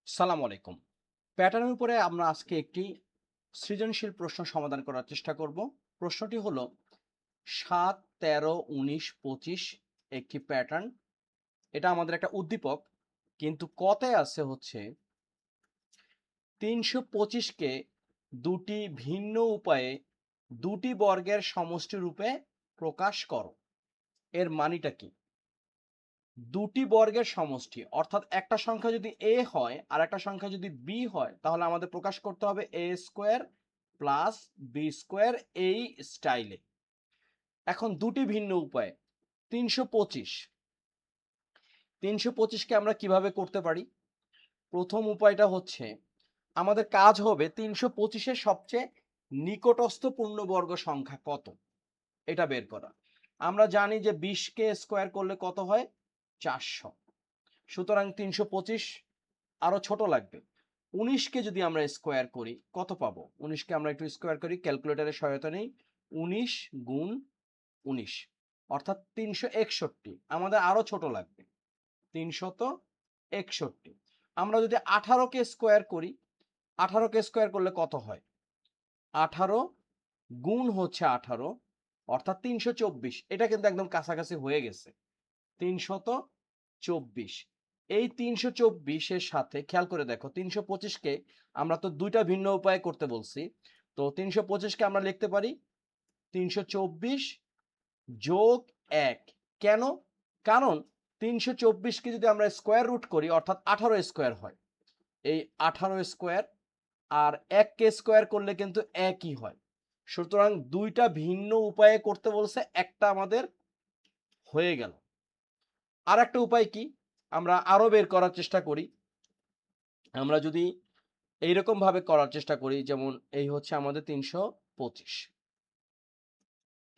সালাম আলাইকুম। প্যাটার্নের উপরে আমরা আজকে একটি সৃজনশীল প্রশ্ন সমাধান করার চেষ্টা করব। প্রশ্নটি হলো ৭, ১৩, ১৯, ২৫ একটি প্যাটার্ন। এটা আমাদের একটা উদ্দীপক। কিন্তু কতে আছে হচ্ছে ৩২৫ কে দুটি ভিন্ন উপায়ে দুটি বর্গের সমষ্টি রূপে প্রকাশ করো। এর মানিটা কি? দুটি বর্গের সমষ্টি অর্থাৎ একটা সংখ্যা যদি a হয় আর একটা সংখ্যা যদি b হয় তাহলে আমাদের প্রকাশ করতে হবে a square plus b square এই স্টাইলে। এখন দুটি ভিন্ন উপায় ৩২৫ ৩২৫ কে আমরা কিভাবে করতে পারি? প্রথম উপায়টা হচ্ছে আমাদের কাজ হবে ৩২৫ এর সবচেয়ে নিকটস্থ পূর্ণবর্গ সংখ্যা কত এটা বের করা। আমরা জানি যে ২০ কে স্কোয়ার করলে কত হয় ৪০০। সুতরাং ৩২৫ আরো ছোট লাগবে। ১৯ কে যদি আমরা স্কোয়ার করি কত পাবো? ১৯ কে আমরা একটু স্কোয়ার করি, ক্যালকুলেটরের সহায়তা নেই। ১৯ গুণ ১৯ অর্থাৎ ৩৬১। আমাদের আরো ছোট লাগবে ৩৬১। আমরা যদি ১৮ কে স্কোয়ার করি, ১৮ কে স্কোয়ার করলে কত হয়? ১৮ গুণ হচ্ছে ১৮ অর্থাৎ ৩২৪। এটা কিন্তু একদম কাছাকাছি হয়ে গেছে। ৩২৪। এই ৩২৪ এর সাথে খেয়াল করে দেখো ৩২৫ কে আমরা তো দুইটা ভিন্ন উপায়ে করতে বলছি। তো ৩২৫ কে আমরা লিখতে পারি ৩২৪ যোগ ১। কেন? কারণ ৩২৪ কে যদি আমরা স্কোয়ার রুট করি অর্থাৎ ১৮ স্কোয়ার হয়। এই ১৮ স্কোয়ার আর ১ কে স্কোয়ার করলে কিন্তু একই হয়। সুতরাং দুইটা ভিন্ন উপায়ে করতে বলছে, একটা আমাদের হয়ে গেল। আরেকটা উপায় কি? আমরা আরো বের করার চেষ্টা করি। আমরা যদি এইরকম ভাবে করার চেষ্টা করি, যেমন এই হচ্ছে আমাদের ৩২৫।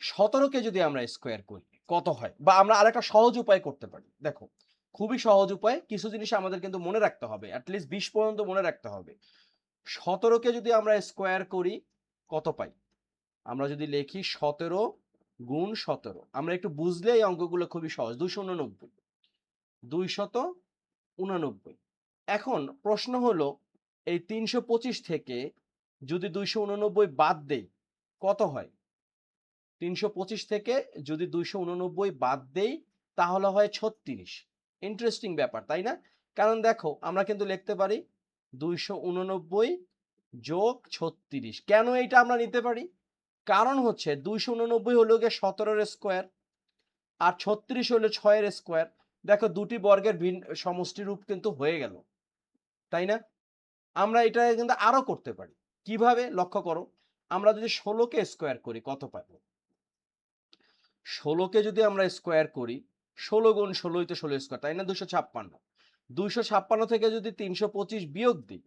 ১৭ কে যদি আমরা স্কোয়ার করি কত হয়? বা আমরা আরেকটা সহজ উপায় করতে পারি। দেখো, খুবই সহজ উপায়। কিছু জিনিস আমাদের কিন্তু মনে রাখতে হবে। এট লিস্ট ২০ পর্যন্ত মনে রাখতে হবে। ১৭ কে যদি আমরা স্কোয়ার করি কত পাই? আমরা যদি লিখি ১৭ গুণ ১৭, আমরা একটু বুঝলে এই অঙ্কগুলো খুবই সহজ। ২৮৯। ২৮৯। এখন প্রশ্ন হলো এই ৩২৫ থেকে যদি ২৮৯ বাদ দেই কত হয়? ৩২৫ থেকে যদি ২৮৯ বাদ দেই তাহলে হয় ৩৬। ইন্টারেস্টিং ব্যাপার, তাই না? কারণ দেখো আমরা কিন্তু লিখতে পারি ২৮৯ যোগ ৩৬। কেন এইটা আমরা নিতে পারি? কারণ হচ্ছে ২৮৯ হলো গিয়ে ১৭ এর স্কোয়ার আর ৩৬ হলো ৬ এর স্কোয়ার। দেখো দুটি বর্গের সমষ্টি রূপ কিন্তু হয়ে গেল, তাই না? আমরা এটা কিন্তু আরো করতে পারি। কিভাবে? লক্ষ্য করো। আমরা যদি ১৬ কে স্কোয়ার করি কত পাবো? ১৬ কে যদি আমরা স্কোয়ার করি ১৬ গুণ ১৬ ই তো ১৬ স্কোয়ার, তাই না? ২৫৬। ২৫৬ থেকে যদি ৩২৫ বিয়োগ দিই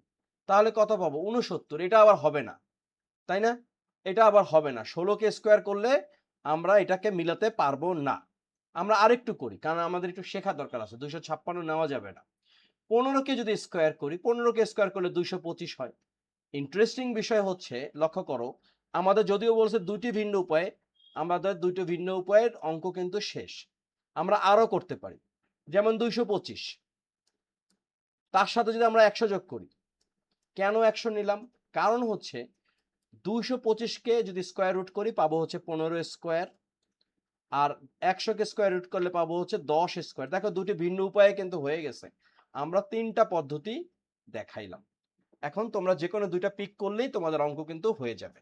তাহলে কত পাবো? ৬৯। এটা আবার হবে না, তাই না? এটা আবার হবে না। ১৬ কে স্কোয়ার করলে আমরা এটাকে মিলাতে পারবো না। আমরা আরেকটু করি, কারণ আমাদের একটু শেখার দরকার আছে। ২৫৬ নেওয়া যাবে না। ১৫ কে যদি স্কোয়ার করি, ১৫ কে স্কোয়ার করলে ২২৫ হয়। ইন্টারেস্টিং বিষয় হচ্ছে, লক্ষ্য করো, আমাদের যদিও বলছে দুটি ভিন্ন উপায়ে, আমাদের দুটো ভিন্ন উপায়ের অঙ্ক কিন্তু শেষ। আমরা আরো করতে পারি। যেমন ২২৫, তার সাথে যদি আমরা ১০০ যোগ করি। কেন ১০০ নিলাম? কারণ হচ্ছে ২২৫ কে যদি স্কোয়ার রুট করি পাবো হচ্ছে ১৫ স্কোয়ার আর ১০০ কে স্কোয়ার রুট করলে পাবো হচ্ছে ১০ স্কোয়ার। দেখো দুটি ভিন্ন উপায়ে কিন্তু হয়ে গেছে। আমরা ৩টা পদ্ধতি দেখাইলাম। এখন তোমরা যেকোনো ২টা পিক করলেই তোমাদের অঙ্ক কিন্তু হয়ে যাবে।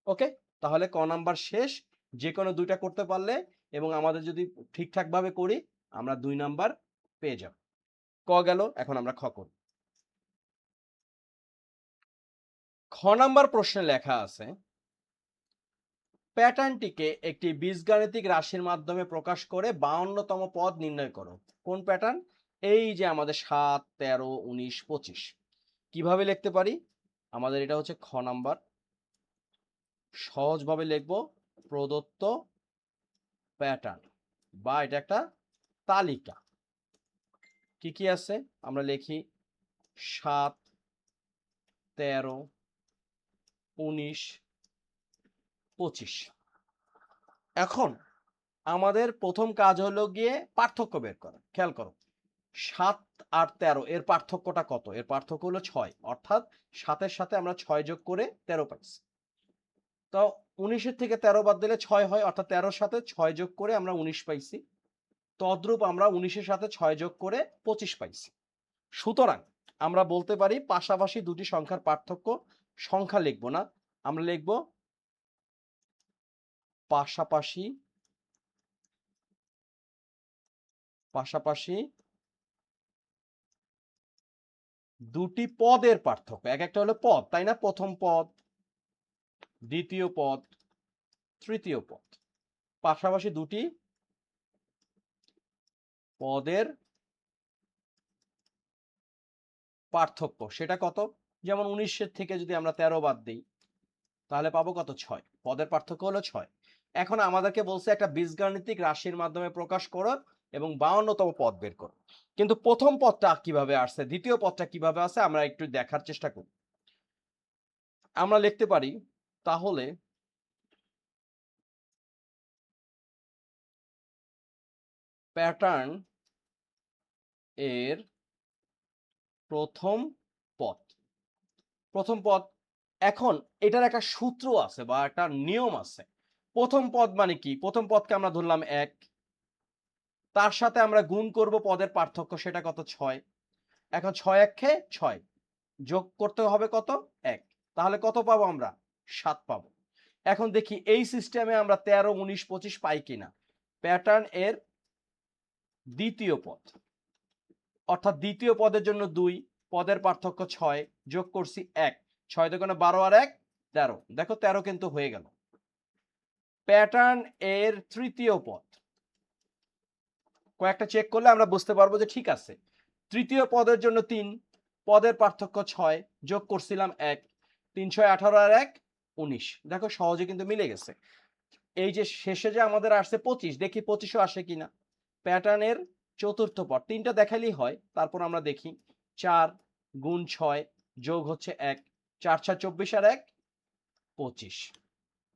ওকে? তাহলে ক নাম্বার শেষ। যেকোনো ২টা করতে পারলে এবং আমাদের যদি ঠিকঠাকভাবে করি আমরা ২ নাম্বার পেয়ে যাব। ক গেল, এখন আমরা খ করি। খ নাম্বার প্রশ্নে লেখা আছে, প্যাটার্নটিকে একটি বীজগাণিতিক রাশির মাধ্যমে প্রকাশ করে ৫২তম পদ নির্ণয় করো। কোন প্যাটার্ন? এই যে আমাদের ৭, ১৩, ১৯, ২৫। কিভাবে লিখতে পারি? আমাদের এটা হচ্ছে খ নাম্বার। সহজভাবে লিখব, প্রদত্ত প্যাটার্ন বা এটা একটা তালিকা। কি কি আছে? আমরা লিখি ৭, ১৩, ১৯, ২৫। এখন আমাদের প্রথম কাজ হলো গিয়ে পার্থক্য বের করা। খেয়াল করো, 7 আর 13 এর পার্থক্যটা কত? এর পার্থক্য হলো 6, অর্থাৎ 7 এর সাথে আমরা 6 যোগ করে 13 পাইছি। তো 19 এর থেকে 13 বাদ দিলে 6 হয়, অর্থাৎ 13 এর সাথে 6 যোগ করে আমরা 19 পাইছি। তদ্রূপ আমরা 19 এর সাথে 6 যোগ করে 25 পাইছি। সুতরাং আমরা বলতে পারি পাশাপাশি দুটি সংখ্যার পার্থক্য, সংখ্যা লিখব না, আমরা লিখব পাশাপাশি পাশাপাশি দুটি পদের পার্থক্য। এক একটা হলো পদ, তাই না? প্রথম পদ, দ্বিতীয় পদ, তৃতীয় পদ। পাশাপাশি দুটি পদের পার্থক্য, সেটা কত? যেমন 19 এর থেকে যদি আমরা 13 বাদ দিই তাহলে পাবো কত? 6। পদের পার্থক্য হলো 6। এখন আমাদেরকে বলছে একটা বীজগাণিতিক রাশির মাধ্যমে প্রকাশ করো এবং 52তম পদ বের করো। কিন্তু প্রথম পদটা কিভাবে আসছে, দ্বিতীয় পদটা কিভাবে আসে আমরা একটু দেখার চেষ্টা করি। আমরা লিখতে পারি তাহলে প্যাটার্ন এর প্রথম পদ। প্রথম পদ, এখন এটার একটা সূত্র আছে বা একটা নিয়ম আছে। প্রথম পদ মানে কি? প্রথম পদকে আমরা ধরলাম 1, তার সাথে আমরা গুণ করব পদের পার্থক্য, সেটা কত? 6। এখন 6 একে 6, যোগ করতে হবে কত? 1। তাহলে কত পাবো আমরা? 7 পাবো। এখন দেখি এই সিস্টেমে আমরা 13, 19, 25 পাই কিনা। প্যাটার্ন এর দ্বিতীয় পদ, অর্থাৎ দ্বিতীয় পদের জন্য 2, পদের পার্থক্য 6, যোগ করছি 1, 6 দুগুণে 12 আর 1 13। দেখো 13 কিন্তু হয়ে গেল। প্যাটার্ন এর তৃতীয় পদ, কয়েকটা চেক করলে আমরা বুঝতে পারবো যে ঠিক আছে। তৃতীয় পদের জন্য 3, পদের পার্থক্য 6, যোগ করছিলাম 1, 3 6 18 আর 1 19। দেখো সহজে কিন্তু মিলে গেছে। এই যে শেষে যে আমাদের আসছে 25, দেখি 25ও আসে কিনা। প্যাটার্নের চতুর্থ পদ, 3টা দেখাইলেই হয়। তারপর আমরা দেখি 4 গুণ 6 যোগ হচ্ছে 1, 4 4 24 আর 1 25।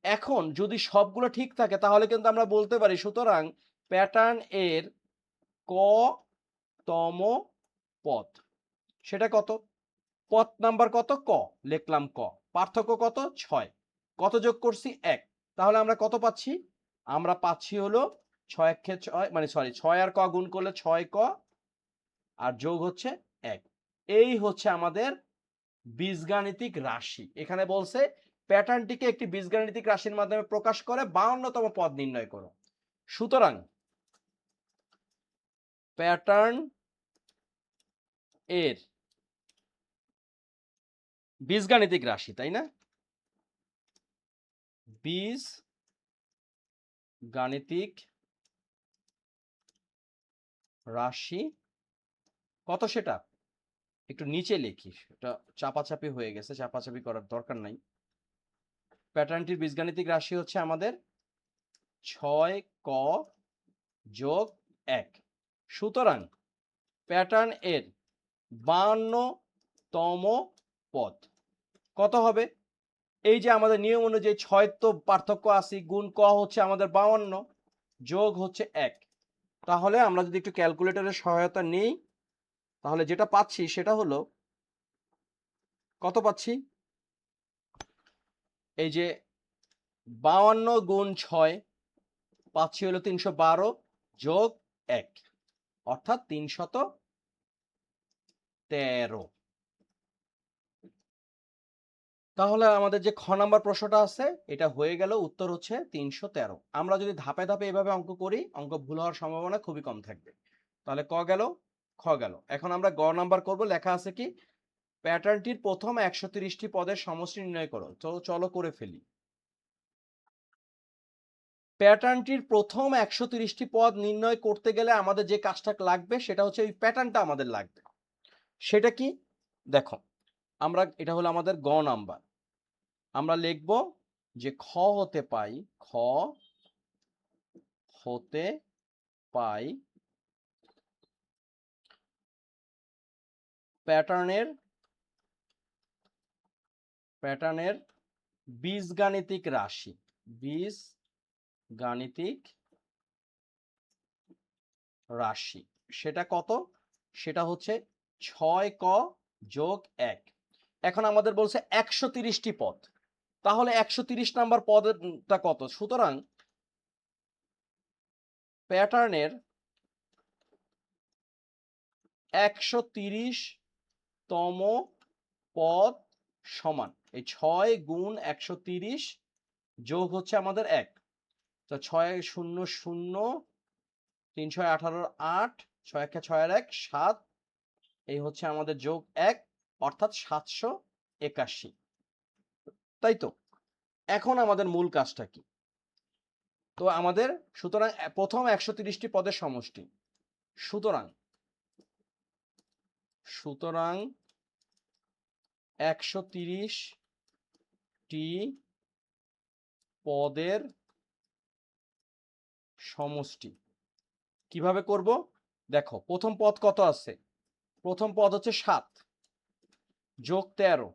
এখন যদি সবগুলো ঠিক থাকে তাহলে কিন্তু আমরা বলতে পারি সুতরাং প্যাটার্ন এর ক তম পদ, সেটা কত? পদ নাম্বার কত? ক, লিখলাম ক। পার্থক্য কত? 6। কত যোগ করছি? 1। তাহলে আমরা কত পাচ্ছি? আমরা পাচ্ছি হলো 6 একে 6, মানে সরি 6 আর ক গুণ করলে 6 ক আর যোগ হচ্ছে 1। এই হচ্ছে আমাদের বীজগাণিতিক রাশি। এখানে বলছে প্যাটার্নটিকে একটি বীজগাণিতিক রাশির মাধ্যমে প্রকাশ করে 52তম পদ নির্ণয় করো। সুতরাং প্যাটার্ন এর বীজগাণিতিক রাশি, তাই না? বীজগাণিতিক রাশি কত সেটা একটু নিচে লিখি, এটা চাপাচাপি হয়ে গেছে, চাপাচাপি করার দরকার নাই। প্যাটার্নটির বীজগাণিতিক রাশি হচ্ছে আমাদের 6 ক যোগ 1। সুতরাং প্যাটার্ন এর 52তম পদ কত হবে? এই যে আমাদের নিয়ম অনুযায়ী 6 তো পার্থক্য আছে, গুণ ক হচ্ছে আমাদের 52, যোগ হচ্ছে 1। তাহলে আমরা যদি একটু ক্যালকুলেটরের সহায়তা নিই তাহলে যেটা পাচ্ছি সেটা হলো, কত পাচ্ছি? এই যে 52 গুণ 6 পাচ্ছি হলো 312 যোগ 1, অর্থাৎ 313। তাহলে আমাদের যে খ নাম্বার প্রশ্নটা আছে এটা হয়ে গেল, উত্তর হচ্ছে 313। আমরা যদি ধাপে ধাপে এভাবে অঙ্ক করি অঙ্ক ভুল হওয়ার সম্ভাবনা খুবই কম থাকবে। তাহলে ক গেল, খ গেল। এখন আমরা গ নাম্বার করব। লেখা আছে কি? প্যাটার্নটির প্রথম 130টি পদের সমষ্টি নির্ণয় করো। তো চলো করে ফেলি। প্যাটার্নটির প্রথম 130টি পদ নির্ণয় করতে গেলে আমাদের যে কাজটা লাগবে সেটা হচ্ছে এই প্যাটার্নটা আমাদের লাগবে। সেটা কি? দেখো, আমরা এটা হলো আমাদের গ নাম্বার। আমরা লিখব যে খ হতে পাই, খ হতে পাই প্যাটার্নের বীজগাণিতিক রাশি, বীজগাণিতিক রাশি সেটা কত? সেটা হচ্ছে 6ক যোগ 1। এখন আমাদের বলছে 130টি পদ, তাহলে 130 নাম্বার পদটা কত? সুতরাং প্যাটার্নের 130তম পদ সমান এই 6 গুণ 130 যোগ হচ্ছে আমাদের 1। তো 6 0 0 3 6 18 8 6 1 6 আর 1 7, এই হচ্ছে আমাদের যোগ 1 অর্থাৎ 781। তাই তো? এখন আমাদের মূল কাজটা কি? তো আমাদের সুতরাং প্রথম 130টি পদের সমষ্টি, সুতরাং 130টি পদের সমষ্টি কিভাবে করব? দেখো প্রথম পদ কত আছে? প্রথম পদ হচ্ছে 7 যোগ 13,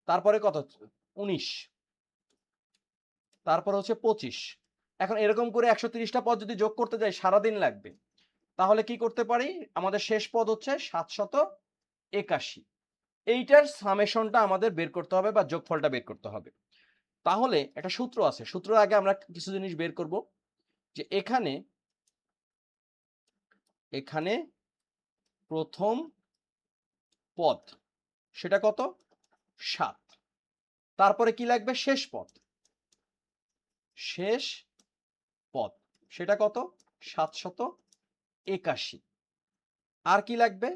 তারপরে কত 19, তারপর হচ্ছে 25। এখন এরকম করে 130টা পদ যদি যোগ করতে যাই সারাদিন লাগবে। তাহলে কি করতে পারি? আমাদের শেষ পদ হচ্ছে 781। এইটার সামেশনটা আমাদের বের করতে হবে বা যোগফলটা বের করতে হবে। তাহলে একটা সূত্র আছে, সূত্রের আগে আমরা কিছু জিনিস বের করব। যে এখানে প্রথম পদ সেটা কত? 7। তারপরে কি লাগবে? শেষ পদ সেটা কত? 781। আর কি লাগবে?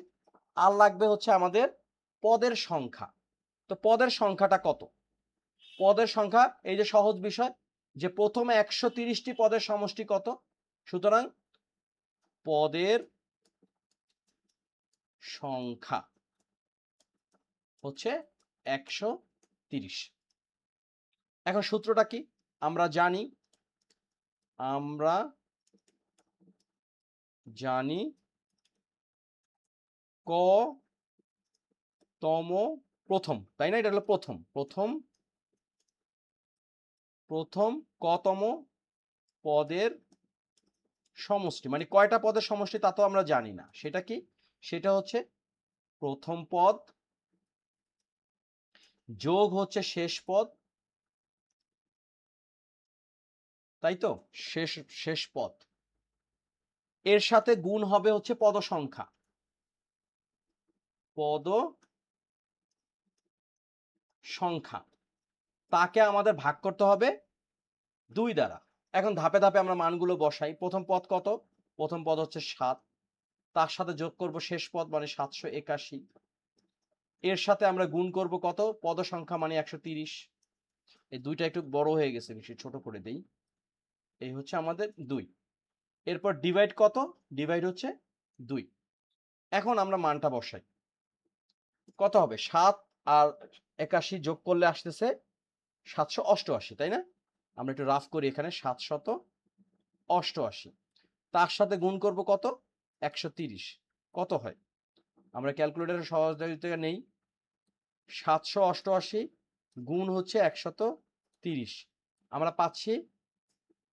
আর লাগবে হচ্ছে আমাদের পদের সংখ্যা। তো পদের সংখ্যাটা কত? পদের সংখ্যা এই যে সহজ বিষয় যে প্রথমে 130টি পদের সমষ্টি কত, সুতরাং পদের সংখ্যা হচ্ছে 130। এখন সূত্রটা কি? আমরা জানি ক তম প্রথম, তাই না? এটা হলো প্রথম কতম পদের সমষ্টি, মানে কয়টা পদের সমষ্টি তা তো আমরা জানি না। সেটা কি? সেটা হচ্ছে প্রথম পদ যোগ হচ্ছে শেষ পদ, তাই তো? শেষ পদ এর সাথে গুণ হবে হচ্ছে পদ সংখ্যা, তাকে আমাদের ভাগ করতে হবে 2 দ্বারা। এখন ধাপে ধাপে আমরা মানগুলো বসাই। প্রথম পদ কত? প্রথম পদ হচ্ছে 7, তার সাথে যোগ করব শেষ পদ মানে 781, এর সাথে আমরা গুণ করব কত? পদ সংখ্যা মানে 130। এই দুইটা একটু বড় হয়ে গেছে, বেশি ছোট করে দেই। এই হচ্ছে আমাদের 2। এরপর ডিভাইড কত? ডিভাইড হচ্ছে 2। এখন আমরা মানটা বসাই। কত হবে? 7 আর 81 যোগ করলে আসতেছে 788, তাই না? আমরা একটু রাফ করি এখানে 788। তার সাথে গুণ করব কত? 130। কত হয়? আমরা ক্যালকুলেটরের সহযোগিতা নেই। 788 গুণ হচ্ছে 130, আমরা পাচ্ছি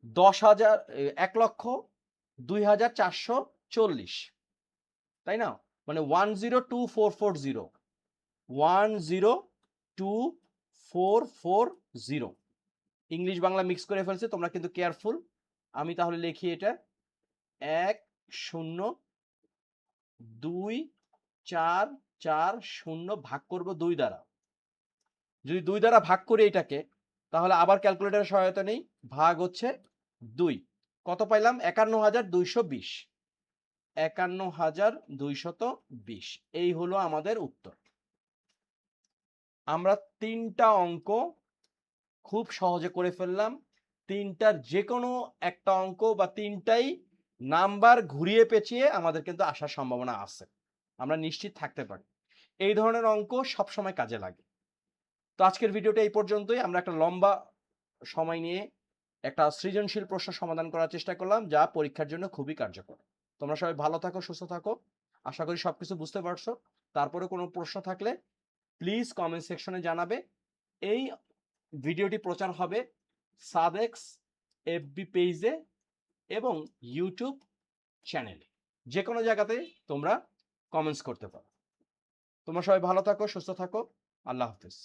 1,02,440, তাই না? মানে 102,440, 102,440। ইংলিশ বাংলা মিক্স করে ফেলছে, তোমরা কিন্তু কেয়ারফুল। আমি তাহলে লিখি এটা 1,02,440 ভাগ করব 2 দ্বারা। যদি 2 দ্বারা ভাগ করি এটাকে, তাহলে আবার ক্যালকুলেটরের সহায়তা নেই, ভাগ হচ্ছে 2। কত পাইলাম? 51,220। 51,220, এই হলো আমাদের উত্তর। আমরা 3টা অঙ্ক খুব সহজে করে ফেললাম। 3টার যে কোনো একটা অঙ্ক বা 3টাই নাম্বার ঘুরিয়ে পেঁচিয়ে আমাদের কিন্তু আসার সম্ভাবনা আছে, আমরা নিশ্চিত থাকতে পারি। এই ধরনের অঙ্ক সবসময় কাজে লাগে। তো আজকের ভিডিওটা এই পর্যন্তই। আমরা একটা লম্বা সময় নিয়ে একটা সৃজনশীল প্রশ্ন সমাধান করার চেষ্টা করলাম, যা পরীক্ষার জন্য খুবই কার্যকর। তোমরা সবাই ভালো থাকো, সুস্থ থাকো। আশা করি সবকিছু বুঝতে পারছো। তারপরে কোনো প্রশ্ন থাকলে প্লিজ কমেন্ট সেকশনে জানাবে। এই ভিডিওটি প্রচার হবে সাদেক্স এফবি পেজে এবং ইউটিউব চ্যানেলে। যে কোনো জায়গাতে তোমরা কমেন্টস করতে পারো। তোমরা সবাই ভালো থাকো, সুস্থ থাকো। আল্লাহ হাফেজ।